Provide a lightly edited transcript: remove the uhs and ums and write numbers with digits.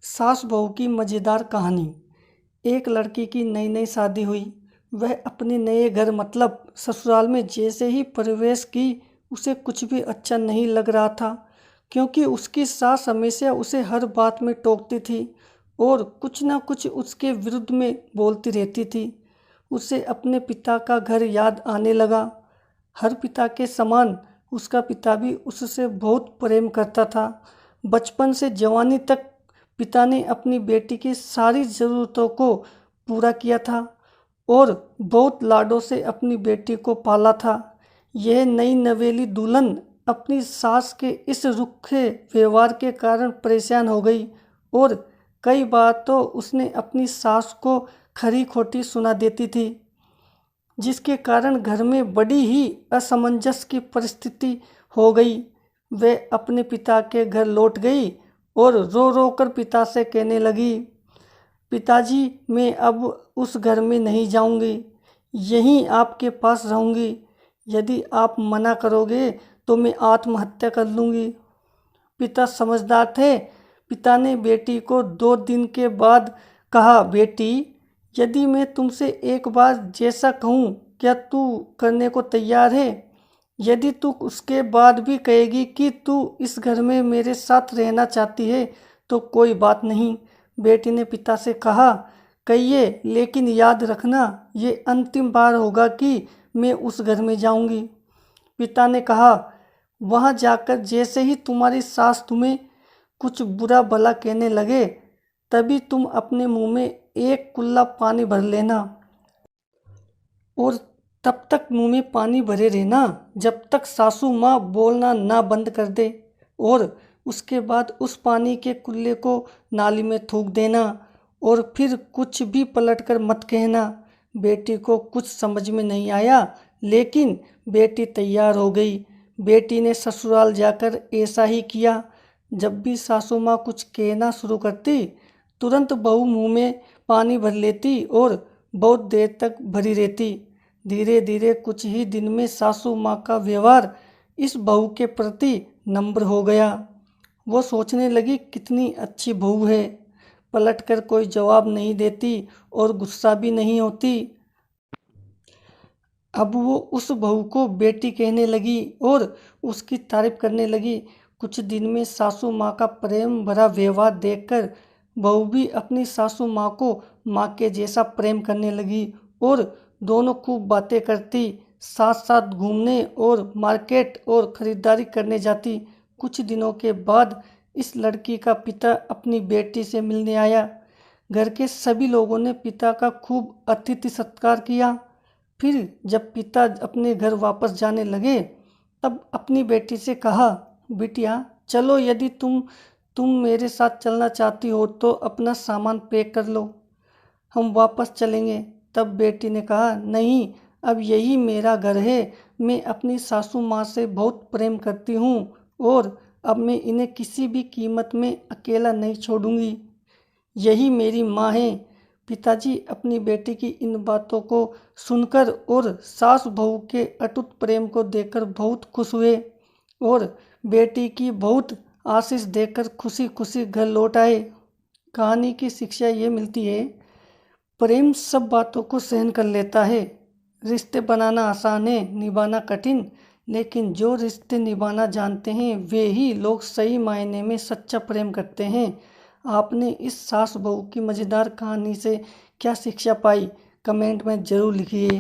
सास बहू की मज़ेदार कहानी। एक लड़की की नई नई शादी हुई। वह अपने नए घर मतलब ससुराल में जैसे ही प्रवेश की उसे कुछ भी अच्छा नहीं लग रहा था, क्योंकि उसकी सास हमेशा उसे हर बात में टोकती थी और कुछ ना कुछ उसके विरुद्ध में बोलती रहती थी। उसे अपने पिता का घर याद आने लगा। हर पिता के समान उसका पिता भी उससे बहुत प्रेम करता था। बचपन से जवानी तक पिता ने अपनी बेटी की सारी ज़रूरतों को पूरा किया था और बहुत लाडों से अपनी बेटी को पाला था। यह नई नवेली दुल्हन अपनी सास के इस रुखे व्यवहार के कारण परेशान हो गई और कई बार तो उसने अपनी सास को खरी खोटी सुना देती थी, जिसके कारण घर में बड़ी ही असमंजस की परिस्थिति हो गई। वह अपने पिता के घर लौट गई और रो रो कर पिता से कहने लगी, पिताजी, मैं अब उस घर में नहीं जाऊंगी, यहीं आपके पास रहूंगी। यदि आप मना करोगे तो मैं आत्महत्या कर लूँगी। पिता समझदार थे। पिता ने बेटी को 2 दिन के बाद कहा, बेटी, यदि मैं तुमसे एक बार जैसा कहूँ क्या तू करने को तैयार है? यदि तू उसके बाद भी कहेगी कि तू इस घर में मेरे साथ रहना चाहती है तो कोई बात नहीं। बेटी ने पिता से कहा, कहिए, लेकिन याद रखना ये अंतिम बार होगा कि मैं उस घर में जाऊंगी। पिता ने कहा, वहां जाकर जैसे ही तुम्हारी सास तुम्हें कुछ बुरा भला कहने लगे तभी तुम अपने मुंह में एक कुल्ला पानी भर लेना और तब तक मुंह में पानी भरे रहना जब तक सासू माँ बोलना ना बंद कर दे, और उसके बाद उस पानी के कुल्ले को नाली में थूक देना और फिर कुछ भी पलट कर मत कहना। बेटी को कुछ समझ में नहीं आया, लेकिन बेटी तैयार हो गई। बेटी ने ससुराल जाकर ऐसा ही किया। जब भी सासू माँ कुछ कहना शुरू करती तुरंत बहू मुंह में पानी भर लेती और बहुत देर तक भरी रहती। धीरे धीरे कुछ ही दिन में सासू माँ का व्यवहार इस बहू के प्रति नम्र हो गया। वो सोचने लगी, कितनी अच्छी बहू है, पलटकर कोई जवाब नहीं देती और गुस्सा भी नहीं होती। अब वो उस बहू को बेटी कहने लगी और उसकी तारीफ करने लगी। कुछ दिन में सासू माँ का प्रेम भरा व्यवहार देखकर बहू भी अपनी सासू माँ को माँ के जैसा प्रेम करने लगी और दोनों खूब बातें करती, साथ साथ घूमने और मार्केट और ख़रीदारी करने जाती। कुछ दिनों के बाद इस लड़की का पिता अपनी बेटी से मिलने आया। घर के सभी लोगों ने पिता का खूब अतिथि सत्कार किया। फिर जब पिता अपने घर वापस जाने लगे तब अपनी बेटी से कहा, बिटिया, चलो, यदि तुम मेरे साथ चलना चाहती हो तो अपना सामान पैक कर लो, हम वापस चलेंगे। तब बेटी ने कहा, नहीं, अब यही मेरा घर है। मैं अपनी सासू माँ से बहुत प्रेम करती हूँ और अब मैं इन्हें किसी भी कीमत में अकेला नहीं छोड़ूंगी। यही मेरी माँ है। पिताजी अपनी बेटी की इन बातों को सुनकर और सास बहू के अटूट प्रेम को देखकर बहुत खुश हुए और बेटी की बहुत आशीष देकर खुशी खुशी घर लौट आए। कहानी की शिक्षा ये मिलती है, प्रेम सब बातों को सहन कर लेता है। रिश्ते बनाना आसान है, निभाना कठिन, लेकिन जो रिश्ते निभाना जानते हैं वे ही लोग सही मायने में सच्चा प्रेम करते हैं। आपने इस सास बहू की मज़ेदार कहानी से क्या शिक्षा पाई? कमेंट में ज़रूर लिखिए।